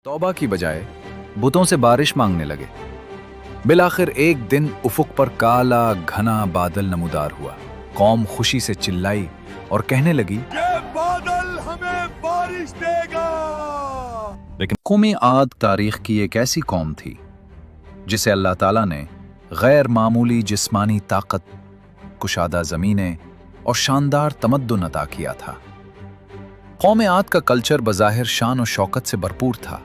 तौबा की बजाय बुतों से बारिश मांगने लगे। बिलाखिर एक दिन उफुक पर काला घना बादल नमूदार हुआ। कौम खुशी से चिल्लाई और कहने लगी, ये बादल हमें बारिश देगा। लेकिन कौम आद तारीख की एक ऐसी कौम थी जिसे अल्लाह ताला ने गैर मामूली जिस्मानी ताकत, कुशादा ज़मीनें और शानदार तमद्दुन अता किया था। कौम आद का कल्चर बज़ाहिर शान और शौकत से भरपूर था,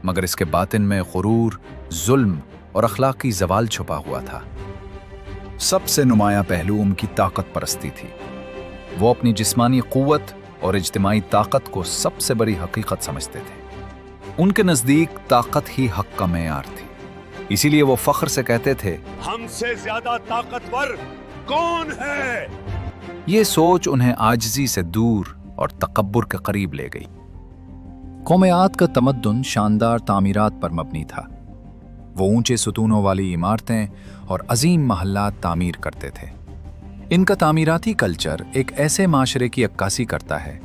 मगर इसके बातिन में गुरूर, जुल्म और अखलाकी ज़वाल छुपा हुआ था। सबसे नुमाया पहलू उनकी ताकत परस्ती थी। वो अपनी जिस्मानी क़ुव्वत और इज्तिमाई ताकत को सबसे बड़ी हकीकत समझते थे। उनके नज़दीक ताकत ही हक़ का मेयार थी। इसीलिए वो फ़ख्र से कहते थे, हमसे ज्यादा ताकतवर कौन है? ये सोच उन्हें आजिज़ी से दूर और तकब्बुर के करीब ले गई। कौम आद का तमद्दुन शानदार तामीरात पर मबनी था। वो ऊंचे सुतूनों वाली इमारतें और अजीम महल्लात तामीर करते थे। इनका तामीराती कल्चर एक ऐसे माशरे की अक्कासी करता है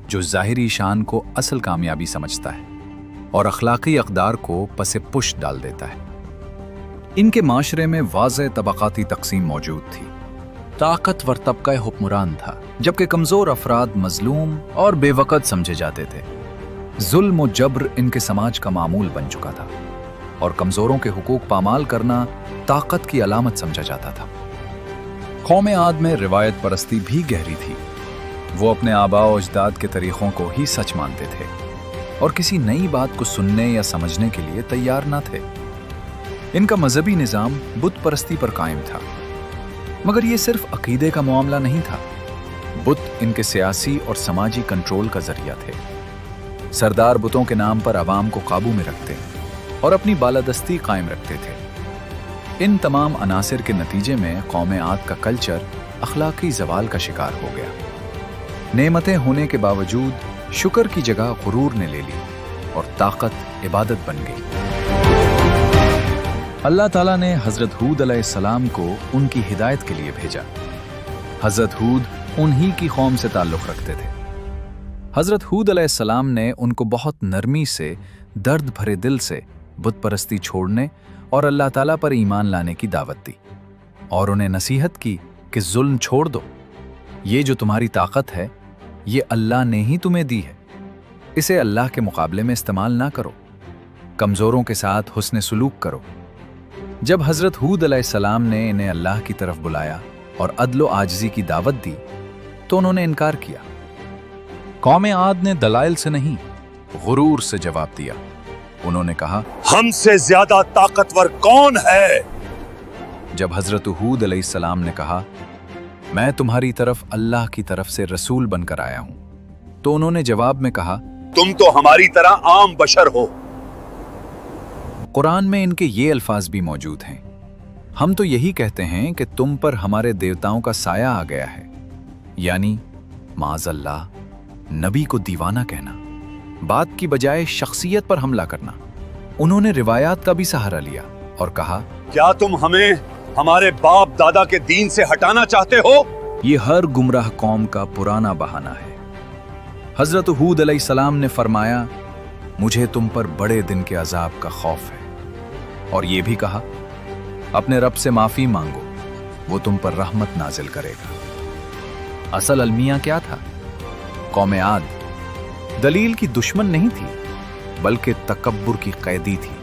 जो ज़ाहिरी शान को असल कामयाबी समझता है और अखलाकी अक़दार को पसे पुश डाल देता है। इनके माशरे में वाज़ेह तबक़ाती तक़सीम मौजूद थी। ताकतवर तबका हुक्मरान था, जबकि कमज़ोर अफराद मज़लूम और बेवक़्त समझे जाते थे। जुल्म और जब्र इनके समाज का मामूल बन चुका था और कमज़ोरों के हुकूक पामाल करना ताकत की अलामत समझा जाता था। कौम आद में रिवायत परस्ती भी गहरी थी। वो अपने आबा और अजदाद के तरीक़ों को ही सच मानते थे और किसी नई बात को सुनने या समझने के लिए तैयार न थे। इनका मजहबी निज़ाम बुत परस्ती पर कायम था, मगर ये सिर्फ अकीदे का मामला नहीं था। बुत इनके सियासी और समाजी कंट्रोल का जरिया थे। सरदार बुतों के नाम पर अवाम को काबू में रखते और अपनी बालादस्ती कायम रखते थे। इन तमाम अनासिर के नतीजे में कौम आद का कल्चर अखलाकी ज़वाल का शिकार हो गया। नेमतें होने के बावजूद शुक्र की जगह गुरूर ने ले ली और ताकत इबादत बन गई। अल्लाह ताला ने हज़रत हूद अलैहिस्सलाम को उनकी हिदायत के लिए भेजा। हज़रत हूद उन्हीं की कौम से ताल्लुक़ रखते थे। हज़रत हूद अलैहिस्सलाम ने उनको बहुत नरमी से, दर्द भरे दिल से बुत परस्ती छोड़ने और अल्लाह ताला पर ईमान लाने की दावत दी और उन्हें नसीहत की कि जुल्म छोड़ दो। ये जो तुम्हारी ताकत है, ये अल्लाह ने ही तुम्हें दी है। इसे अल्लाह के मुकाबले में इस्तेमाल ना करो। कमज़ोरों के साथ हुस्न सुलूक करो। जब हज़रत हूद अलैहिस्सलाम ने इन्हें अल्लाह की तरफ बुलाया और अदल व आजिज़ी की दावत दी तो उन्होंने इनकार किया। कौम आद ने दलाइल से नहीं, गुरूर से जवाब दिया। उन्होंने कहा, हमसे ज्यादा ताकतवर कौन है? जब हज़रत हूद अलैहिस्सलाम ने कहा, मैं तुम्हारी तरफ अल्लाह की तरफ से रसूल बनकर आया हूं, तो उन्होंने जवाब में कहा, तुम तो हमारी तरह आम बशर हो। कुरान में इनके ये अल्फाज भी मौजूद हैं, हम तो यही कहते हैं कि तुम पर हमारे देवताओं का साया आ गया है, यानी माज़अल्लाह नबी को दीवाना कहना, बात की बजाय शख्सियत पर हमला करना। उन्होंने रिवायात का भी सहारा लिया और कहा, क्या तुम हमें हमारे बाप दादा के दीन से हटाना चाहते हो? ये हर गुमराह कौम का पुराना बहाना है। हज़रत हूद अलैहिस्सलाम ने फरमाया, मुझे तुम पर बड़े दिन के अजाब का खौफ है, और ये भी कहा, अपने रब से माफ़ी मांगो, वो तुम पर रहमत नाजिल करेगा। असल अलमिया क्या था? कौम आद दलील की दुश्मन नहीं थी, बल्कि तकब्बुर की कैदी थी।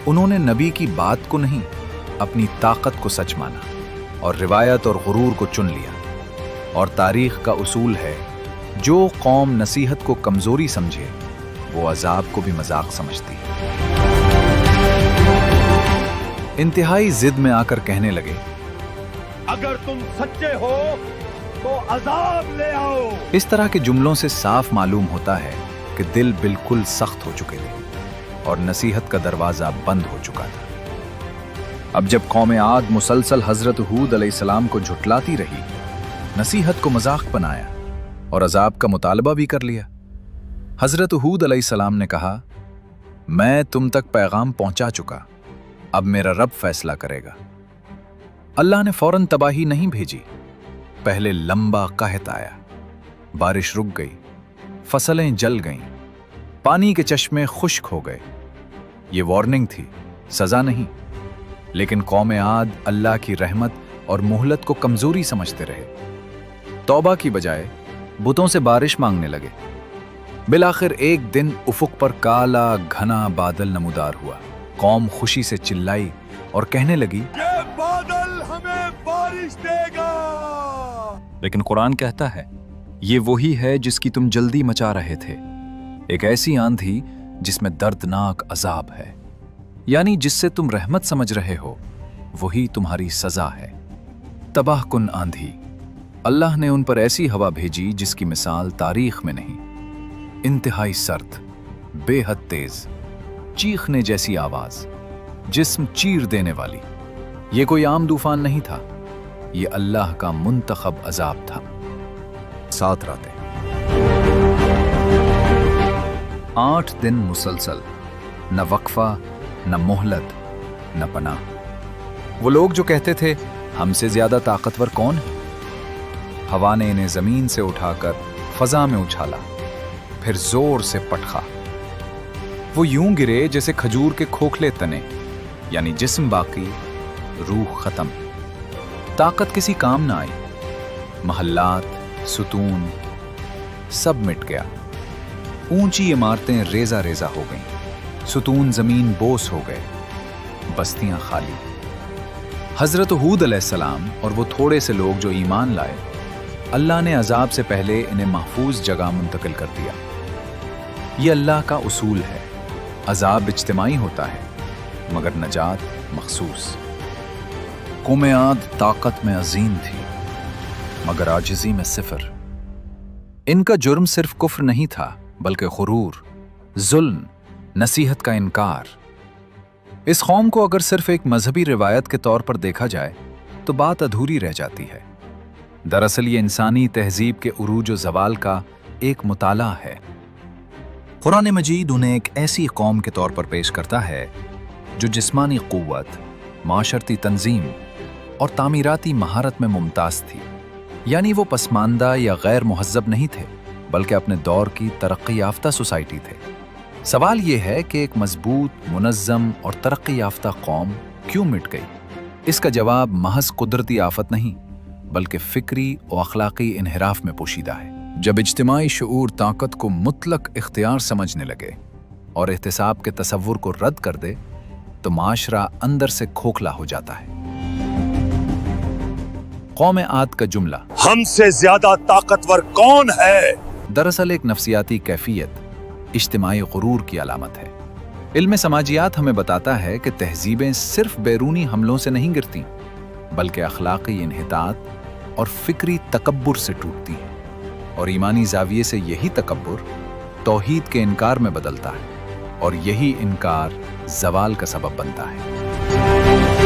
उन्होंने नबी की बात को नहीं, अपनी ताकत को सच माना और रिवायत और गुरूर को चुन लिया। और तारीख का उसूल है, जो कौम नसीहत को कमजोरी समझे, वो अजाब को भी मजाक समझती है। इंतहाई जिद में आकर कहने लगे, अगर तुम सच्चे हो तो अजाब ले आओ। इस तरह के जुमलों से साफ मालूम होता है कि दिल बिल्कुल सख्त हो चुके थे और नसीहत का दरवाजा बंद हो चुका था। अब जब कौम आद मुसलसल हज़रत हूद अलैहिस्सलाम को झुटलाती रही, नसीहत को मजाक बनाया और अजाब का मुतालबा भी कर लिया। हज़रत हूद अलैहिस्सलाम ने कहा, मैं तुम तक पैगाम पहुंचा चुका, अब मेरा रब फैसला करेगा। अल्लाह ने फौरन तबाही नहीं भेजी, पहले लंबा कहत आया, बारिश रुक गई, फसलें जल गईं, पानी के चश्मे खुश्क हो गए। ये वार्निंग थी, सजा नहीं। लेकिन कौम आद अल्लाह की रहमत और मोहलत को कमजोरी समझते रहे। तौबा की बजाय बुतों से बारिश मांगने लगे। बिलाखिर एक दिन उफुक पर काला घना बादल नमूदार हुआ। कौम खुशी से चिल्लाई और कहने लगी, ये बादल हमें बारिश देगा। लेकिन कुरान कहता है, ये वही है जिसकी तुम जल्दी मचा रहे थे। एक ऐसी आंधी जिसमें दर्दनाक अजाब है, यानी जिससे तुम रहमत समझ रहे हो वही तुम्हारी सजा है। तबाह कुन आंधी। अल्लाह ने उन पर ऐसी हवा भेजी जिसकी मिसाल तारीख में नहीं। इंतहाई सर्द, बेहद तेज, चीखने जैसी आवाज, जिस्म चीर देने वाली। ये कोई आम तूफान नहीं था, ये अल्लाह का मुंतखब अजाब था। 7 रातें, 8 दिन मुसलसल, न वक्फा, न मोहलत, न पनाह। वो लोग जो कहते थे हमसे ज्यादा ताकतवर कौन है, हवा ने इन्हें जमीन से उठाकर फजा में उछाला, फिर जोर से पटखा। वो यूं गिरे जैसे खजूर के खोखले तने, यानी जिस्म बाकी, रूह खत्म। ताकत किसी काम ना आई। महल्लात, सुतून, सब मिट गया। ऊंची इमारतें रेजा रेजा हो गईं, सुतून जमीन बोस हो गए, बस्तियां खाली। हजरत हूद अलैहिस्सलाम और वो थोड़े से लोग जो ईमान लाए, अल्लाह ने अजाब से पहले इन्हें महफूज जगह मुंतकिल कर दिया। ये अल्लाह का उसूल है। अजाब इज्तिमाई होता है मगर नजात मखसूस। कौम आद ताकत में अजीम थी मगर आजिज़ी में सिफर। इनका जुर्म सिर्फ कुफ्र नहीं था बल्कि गुरूर, जुल्म, नसीहत का इनकार। इस कौम को अगर सिर्फ एक मजहबी रिवायत के तौर पर देखा जाए तो बात अधूरी रह जाती है। दरअसल ये इंसानी तहजीब के उरूज व ज़वाल का एक मुताला है। कुरान मजीद उन्हें एक ऐसी कौम के तौर पर पेश करता है जो जिस्मानी क़ुव्वत, माशरती तंजीम और तामीराती महारत में मुमताज़ थी। यानी वो पसमानदा या गैर मुहज़्ज़ब नहीं थे बल्कि अपने दौर की तरक्की याफ्ता सोसाइटी थे। सवाल ये है कि एक मजबूत, मुनज़्ज़म और तरक्की याफ्ता कौम क्यों मिट गई? इसका जवाब महज कुदरती आफत नहीं बल्कि फ़िक्री और अखलाक़ी इन्हिराफ में पोशीदा है। जब इज्तिमाई शऊर ताकत को मुतलक इख्तियार समझने लगे और एहतिसाब के तसव्वुर को रद्द कर दे तो माशरा अंदर से खोखला हो जाता है। कौम आद का जुमला, हमसे ज्यादा ताकतवर कौन है, दरअसल एक नफ्सियाती कैफियत, इज्तिमाई गुरूर की अलामत है। इल्म समाजियात हमें बताता है कि तहजीबें सिर्फ बैरूनी हमलों से नहीं गिरती बल्कि अखलाकी इन्हितात और फिक्री तकब्बुर से टूटती हैं। और ईमानी जाविये से यही तकब्बुर तौहीद के इनकार में बदलता है और यही इनकार ज़वाल का सबब बनता है।